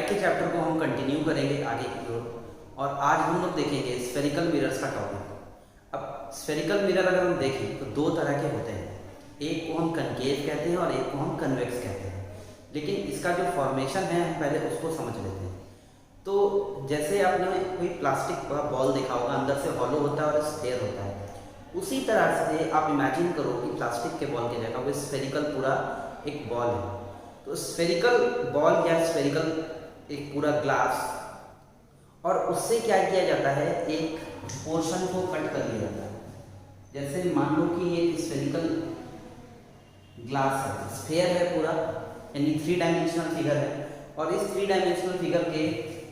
Light के chapter को हम कंटिन्यू करेंगे आगे की ओर, और आज हम लोग देखेंगे स्फेरिकल मिरर्स का टॉपिक। अब स्फेरिकल मिरर अगर हम देखें तो दो तरह के होते हैं, एक को हम कनकेव कहते हैं और एक को हम कन्वेक्स कहते हैं। लेकिन इसका जो फॉर्मेशन है हम पहले उसको समझ लेते हैं। तो जैसे आपने कोई प्लास्टिक का बॉल देखा होगा, अंदर से हॉलो होता है और स्फेयर होता है, उसी तरह से आप इमेजिन करो कि प्लास्टिक के बॉल की जगह वो स्फेरिकल पूरा एक बॉल है। तो स्फेरिकल बॉल या स्फेरिकल एक पूरा ग्लास, और उससे क्या किया जाता है, एक पोर्शन को कट कर लिया जाता है। जैसे मान लो कि ये स्फेरिकल ग्लास है, स्फेयर है पूरा, यानी 3 डायमेंशनल फिगर है, और इस 3 डायमेंशनल फिगर के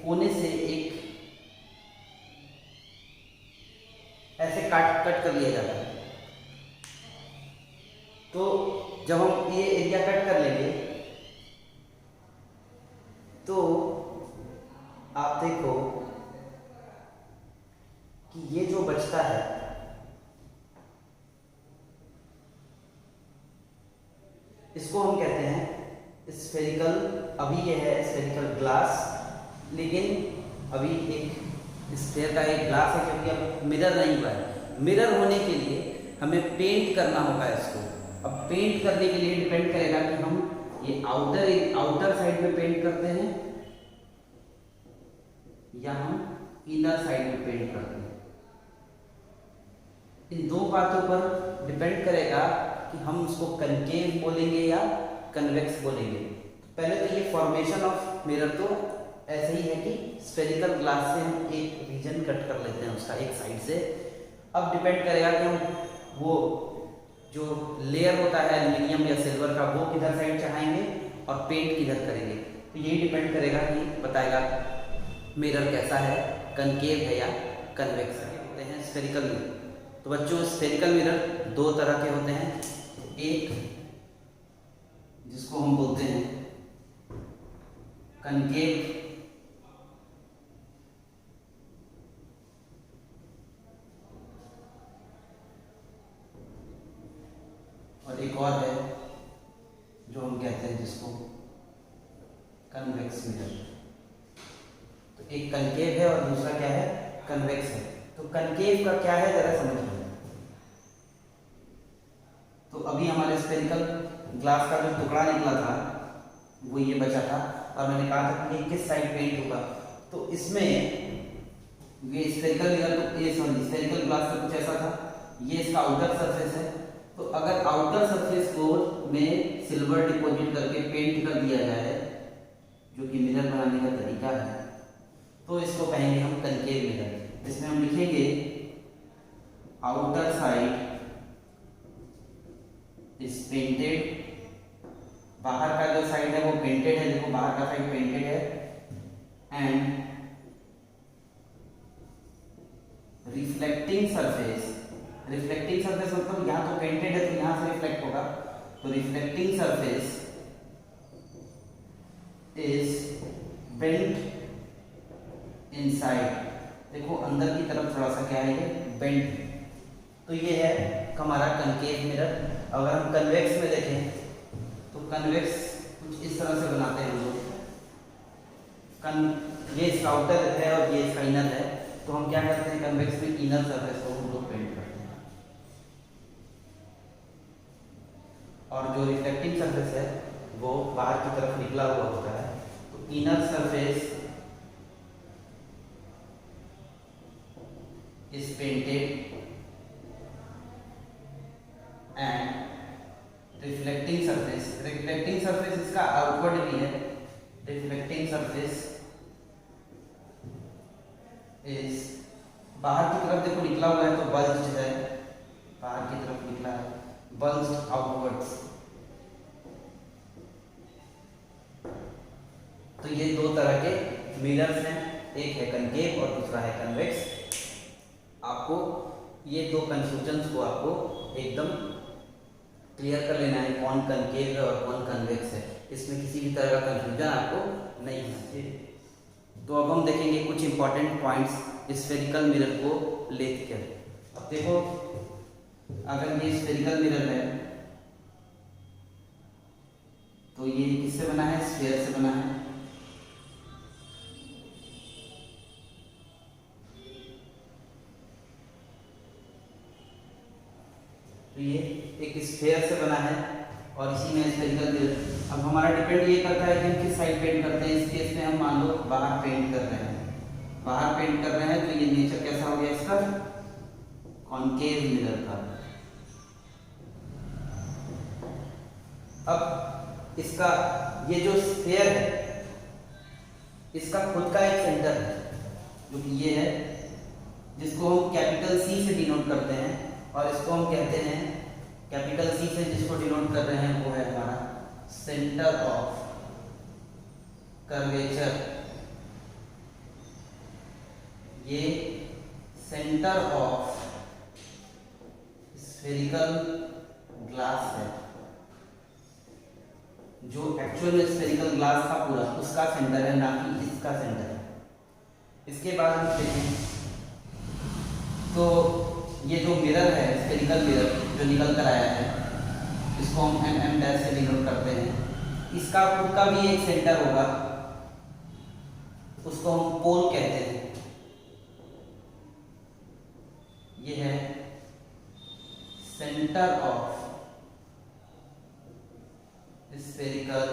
कोने से एक ऐसे कट कर लिया जाता है। तो जब हम ये एरिया कट कर लेंगे तो आप देखो कि ये जो बचता है इसको हम कहते हैं स्फेरिकल। अभी ये है स्फेरिकल ग्लास, लेकिन अभी एक स्फेयर का एक ग्लास है क्योंकि अब मिरर नहीं हुआ है। मिरर होने के लिए हमें पेंट करना होगा इसको। अब पेंट करने के लिए डिपेंड करेगा कि हम ये आउटर साइड में पेंट करते हैं या हम इनर साइड में पेंट करते हैं। इन दो बातों पर डिपेंड करेगा कि हम उसको कनकेव बोलेंगे या कन्वेक्स बोलेंगे। पहले तो ये फॉर्मेशन ऑफ मिरर तो ऐसे ही है कि स्फेरिकल ग्लास से हम एक रीजन कट कर लेते हैं उसका एक साइड से। अब डिपेंड करेगा कि हम वो जो लेयर होता है एल्युमिनियम या सिल्वर का वो किधर साइड चढ़ाएंगे और पेंट किधर करेंगे। तो यही डिपेंड करेगा कि बताएगा मिरर कैसा है, कनकेव है या कन्वेक्स है। होते हैं स्फेरिकल मिरर। तो बच्चों स्फेरिकल मिरर दो तरह के होते हैं, एक जिसको हम बोलते हैं कनकेव और एक और है जो हम कहते हैं जिसको कन्वेक्स मिरर। तो एक कनकेव है और दूसरा क्या है, कन्वेक्स है। तो कनकेव का क्या है जरा समझिए। तो अभी हमारे स्फेरिकल ग्लास का जो टुकड़ा निकला था वो ये बचा था, और मैंने कहा था कि किस साइड पेंट होगा। तो इसमें ये स्फेरिकल मिरर, ये सॉरी स्फेरिकल ग्लास का कुछ ऐसा था, ये इसका आउटर सरफेस है। तो अगर आउटर सरफेस को में सिल्वर डिपॉजिट करके पेंट कर दिया जाए, जो कि मिरर बनाने का तरीका है, तो इसको कहेंगे हम कनकेव मिरर। जिसमें हम लिखेंगे आउटर साइड इज पेंटेड, बाहर का जो साइड है वो पेंटेड है, देखो बाहर का साइड पेंटेड है, एंड रिफ्लेक्टिंग सरफेस मतलब यहाँ तो पेंटेड है तो यहाँ से रिफ्लेक्ट होगा, तो reflecting surface is bent inside. देखो अंदर की तरफ थोड़ा सा क्या है, ये बेंट। तो ये है हमारा कनकेव मिरर। अगर हम कन्वेक्स में देखें तो कन्वेक्स कुछ इस तरह से बनाते हैं हम लोग। ये इसका आउटर है और ये इसका इनर है। तो हम क्या करते हैं, कन्वेक्स में इनर सरफेस को हम लोग पेंट करते हैं, और जो रिफ्लेक्टिंग सरफेस है वो बाहर की तरफ निकला हुआ होता है। तो inner surface is painted and reflecting surface इसका आउटवर्ड भी है। reflecting surface is बाहर की तरफ देखो निकला हुआ है, तो bulged है, बाहर की तरफ निकला है, bulged outwards। तो ये दो तरह के मिरर्स हैं, एक है कनकेव और दूसरा है कन्वेक्स। आपको ये दो कंफ्यूजन्स को आपको एकदम क्लियर कर लेना है, कौन कनकेव है और कौन कन्वेक्स है। इसमें किसी भी तरह का कंफ्यूजन आपको नहीं होना चाहिए। तो अब हम देखेंगे कुछ इंपॉर्टेंट पॉइंट्स स्फेरिकल मिरर को लेकर। अब देखो अगर ये स्फेरिकल मिरर है तो ये किससे बना है, स्फेयर से बना है। तो ये एक स्फेयर से बना है और इसी में स्फेरिकल मिरर। अब हमारा डिपेंड ये करता है कि हम किस साइड पेंट करते हैं। इस केस में हम मान लो बाहर पेंट कर रहे हैं, बाहर पेंट कर रहे हैं तो ये नेचर कैसा हो गया इसका, कॉनकेव मिरर का। अब इसका ये जो स्फेयर है इसका खुद का एक सेंटर है जो कि ये है, जिसको हम कैपिटल सी से डिनोट करते हैं और इसको हम कहते हैं, कैपिटल सी से जिसको डिनोट कर रहे हैं वो है हमारा सेंटर ऑफ कर्वेचर। ये सेंटर ऑफ स्फेरिकल ग्लास है, जो एक्चुअल में स्फेरिकल ग्लास का पूरा उसका सेंटर है, ना कि इसका सेंटर है। इसके बाद हम देखें तो ये जो मिरर है स्फेरिकल मिरर जो निकल कर आया है, इसको हम एम डैश से डिनोट करते हैं। इसका खुद का भी एक सेंटर होगा, उसको हम पोल कहते हैं। ये है सेंटर ऑफ स्फेरिकल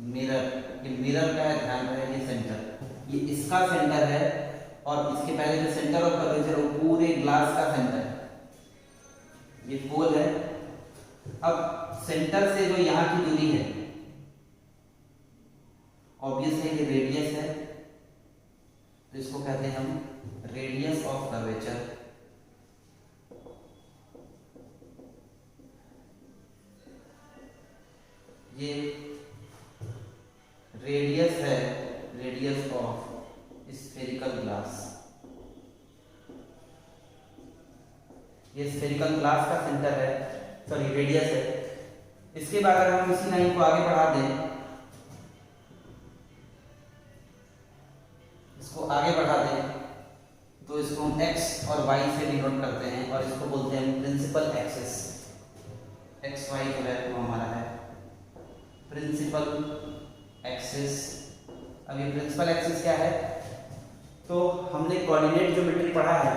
मिरर। ये मिरर का है, ध्यान रहे ये सेंटर, ये इसका सेंटर है और इसके पहले जो सेंटर ऑफ कर्वेचर वो पूरे ग्लास का सेंटर है, ये पोल है। अब सेंटर से जो यहाँ की दूरी है ऑब्वियस है कि रेडियस है, तो इसको कहते हैं हम रेडियस ऑफ कर्वेचर। ये रेडियस है, रेडियस ऑफ स्फेरिकल ग्लास। ये स्फेरिकल ग्लास का सेंटर है, सॉरी रेडियस है। इसके बाद अगर हम इसी लाइन को आगे बढ़ा दें, इसको आगे बढ़ा दें तो इसको हम x और y से डिनोट करते हैं और इसको बोलते हैं प्रिंसिपल एक्सिस। एक्स वाई जो है वो हमारा है प्रिंसिपल एक्सिस। अब ये प्रिंसिपल एक्सिस क्या है, तो हमने कोऑर्डिनेट ज्योमेट्री पढ़ा है,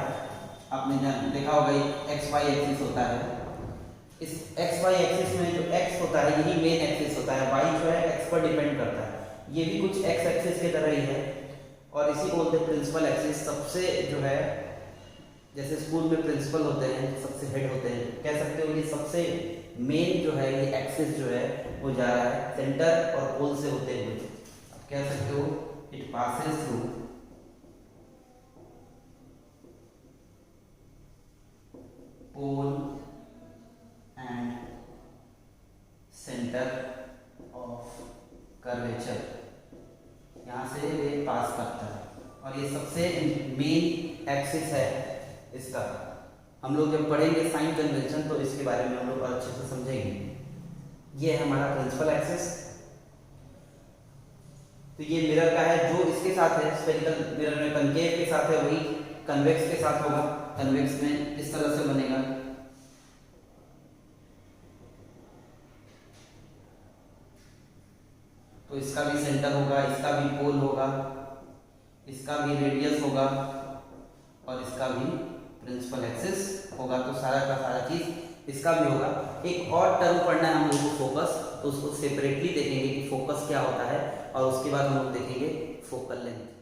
आपने देखा होगा एक्स वाई एक्सिस होता है। इस एक्स वाई एक्सिस में जो x होता है यही मेन एक्सिस होता है, y जो है x पर डिपेंड करता है। ये भी कुछ x एक्सिस की तरह ही है और इसी को बोलते हैं प्रिंसिपल एक्सिस। सबसे जो है जैसे स्कूल में प्रिंसिपल होते हैं, सबसे हेड होते हैं, कह सकते हो ये सबसे मेन जो है ये एक्सिस जो है वो जा रहा है सेंटर और पोल से होते हुए। कह सकते हो it passes through pole and centre of curvature. यहाँ से ये पास करता है और ये सबसे मेन एक्सिस है इसका। हम लोग जब पढ़ेंगे साइन कन्वेंशन तो इसके बारे में हम लोग अच्छे से समझेंगे। ये है हमारा प्रिंसिपल एक्सिस। तो ये मिरर का है, जो इसके साथ है स्फेरिकल मिरर में कनकेव के साथ है वही कन्वेक्स के साथ होगा। कन्वेक्स में इस तरह से बनेगा। तो इसका भी सेंटर होगा, इसका भी पोल होगा, इसका भी रेडियस होगा और इसका भी प्रिंसिपल एक्सिस होगा। तो सारा का सारा चीज इसका भी होगा। एक और टर्म पढ़ना है हम लोग को फोकस, तो उसको सेपरेटली देखेंगे कि फोकस क्या होता है और उसके बाद हम लोग देखेंगे फोकल लेंथ।